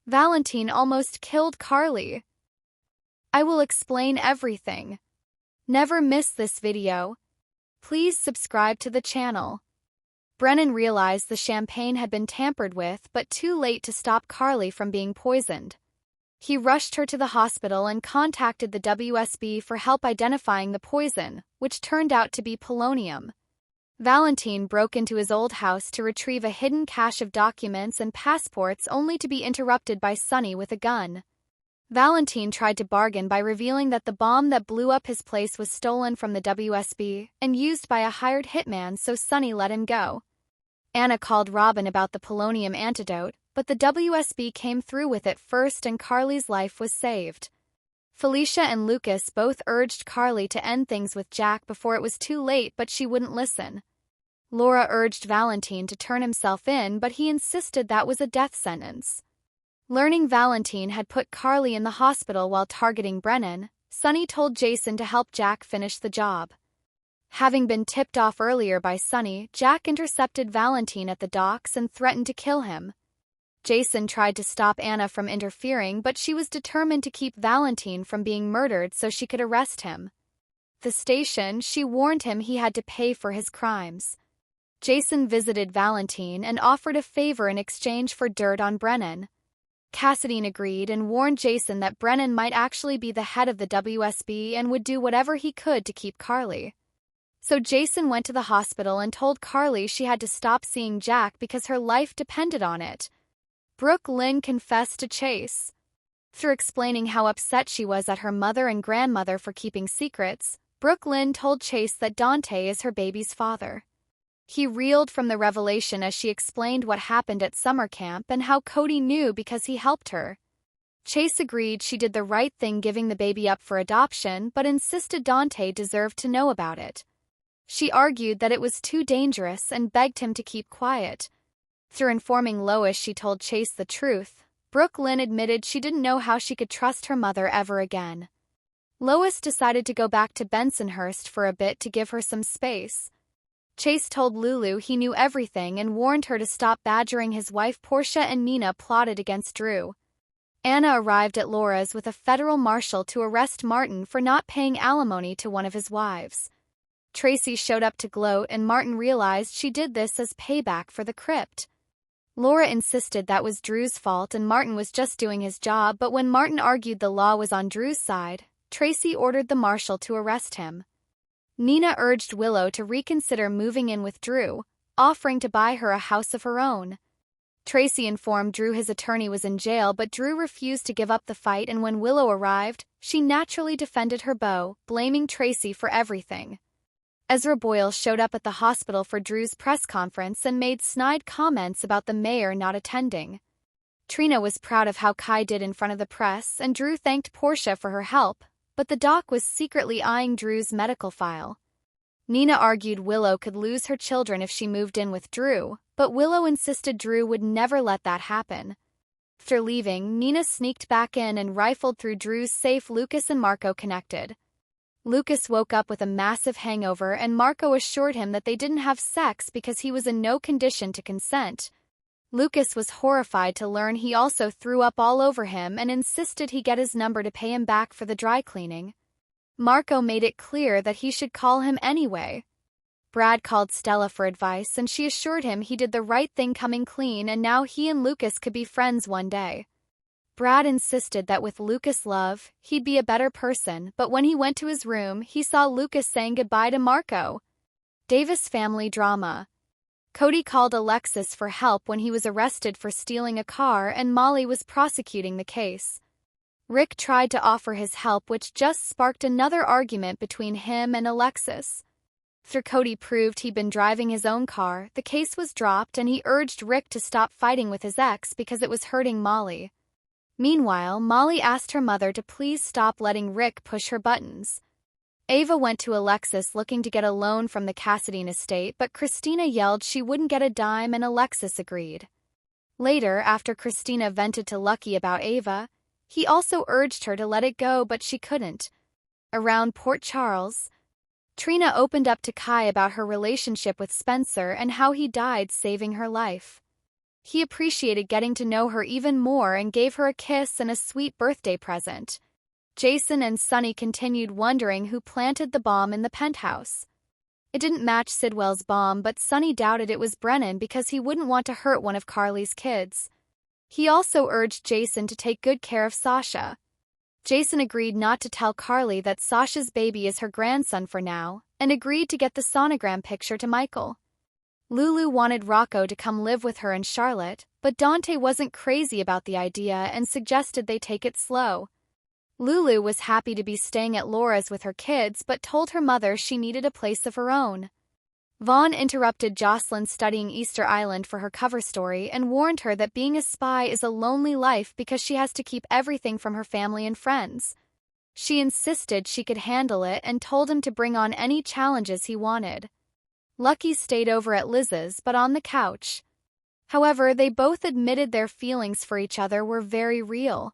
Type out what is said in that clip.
Valentin almost killed Carly. I will explain everything. Never miss this video. Please subscribe to the channel. Brennan realized the champagne had been tampered with, but too late to stop Carly from being poisoned. He rushed her to the hospital and contacted the WSB for help identifying the poison, which turned out to be polonium. Valentin broke into his old house to retrieve a hidden cache of documents and passports only to be interrupted by Sonny with a gun. Valentin tried to bargain by revealing that the bomb that blew up his place was stolen from the WSB and used by a hired hitman, so Sonny let him go. Anna called Robin about the polonium antidote, but the WSB came through with it first and Carly's life was saved. Felicia and Lucas both urged Carly to end things with Jack before it was too late, but she wouldn't listen. Laura urged Valentin to turn himself in, but he insisted that was a death sentence. Learning Valentin had put Carly in the hospital while targeting Brennan, Sonny told Jason to help Jack finish the job. Having been tipped off earlier by Sonny, Jack intercepted Valentin at the docks and threatened to kill him. Jason tried to stop Anna from interfering, but she was determined to keep Valentin from being murdered so she could arrest him. At the station, she warned him he had to pay for his crimes. Jason visited Valentin and offered a favor in exchange for dirt on Brennan. Cassidy agreed and warned Jason that Brennan might actually be the head of the WSB and would do whatever he could to keep Carly. So Jason went to the hospital and told Carly she had to stop seeing Jack because her life depended on it. Brooke Lynn confessed to Chase. Through explaining how upset she was at her mother and grandmother for keeping secrets, Brooke Lynn told Chase that Dante is her baby's father. He reeled from the revelation as she explained what happened at summer camp and how Cody knew because he helped her. Chase agreed she did the right thing giving the baby up for adoption, but insisted Dante deserved to know about it. She argued that it was too dangerous and begged him to keep quiet. Through informing Lois she told Chase the truth, Brooke Lynn admitted she didn't know how she could trust her mother ever again. Lois decided to go back to Bensonhurst for a bit to give her some space. Chase told Lulu he knew everything and warned her to stop badgering his wife. Portia and Nina plotted against Drew. Anna arrived at Laura's with a federal marshal to arrest Martin for not paying alimony to one of his wives. Tracy showed up to gloat and Martin realized she did this as payback for the crypt. Laura insisted that was Drew's fault and Martin was just doing his job, but when Martin argued the law was on Drew's side, Tracy ordered the marshal to arrest him. Nina urged Willow to reconsider moving in with Drew, offering to buy her a house of her own. Tracy informed Drew his attorney was in jail, but Drew refused to give up the fight, and when Willow arrived, she naturally defended her beau, blaming Tracy for everything. Ezra Boyle showed up at the hospital for Drew's press conference and made snide comments about the mayor not attending. Trina was proud of how Kai did in front of the press, and Drew thanked Portia for her help, but the doc was secretly eyeing Drew's medical file. Nina argued Willow could lose her children if she moved in with Drew, but Willow insisted Drew would never let that happen. After leaving, Nina sneaked back in and rifled through Drew's safe. Lucas and Marco connected. Lucas woke up with a massive hangover and Marco assured him that they didn't have sex because he was in no condition to consent. Lucas was horrified to learn he also threw up all over him and insisted he get his number to pay him back for the dry cleaning. Marco made it clear that he should call him anyway. Brad called Stella for advice and she assured him he did the right thing coming clean and now he and Lucas could be friends one day. Brad insisted that with Lucas' love, he'd be a better person, but when he went to his room, he saw Lucas saying goodbye to Marco. Davis family drama. Cody called Alexis for help when he was arrested for stealing a car and Molly was prosecuting the case. Rick tried to offer his help, which just sparked another argument between him and Alexis. After Cody proved he'd been driving his own car, the case was dropped and he urged Rick to stop fighting with his ex because it was hurting Molly. Meanwhile, Molly asked her mother to please stop letting Rick push her buttons. Ava went to Alexis looking to get a loan from the Cassidy estate, but Christina yelled she wouldn't get a dime and Alexis agreed. Later, after Christina vented to Lucky about Ava, he also urged her to let it go, but she couldn't. Around Port Charles, Trina opened up to Kai about her relationship with Spencer and how he died saving her life. He appreciated getting to know her even more and gave her a kiss and a sweet birthday present. Jason and Sunny continued wondering who planted the bomb in the penthouse. It didn't match Sidwell's bomb, but Sunny doubted it was Brennan because he wouldn't want to hurt one of Carly's kids. He also urged Jason to take good care of Sasha. Jason agreed not to tell Carly that Sasha's baby is her grandson for now, and agreed to get the sonogram picture to Michael. Lulu wanted Rocco to come live with her in Charlotte, but Dante wasn't crazy about the idea and suggested they take it slow. Lulu was happy to be staying at Laura's with her kids but told her mother she needed a place of her own. Vaughn interrupted Jocelyn studying Easter Island for her cover story and warned her that being a spy is a lonely life because she has to keep everything from her family and friends. She insisted she could handle it and told him to bring on any challenges he wanted. Lucky stayed over at Liz's but on the couch. However, they both admitted their feelings for each other were very real.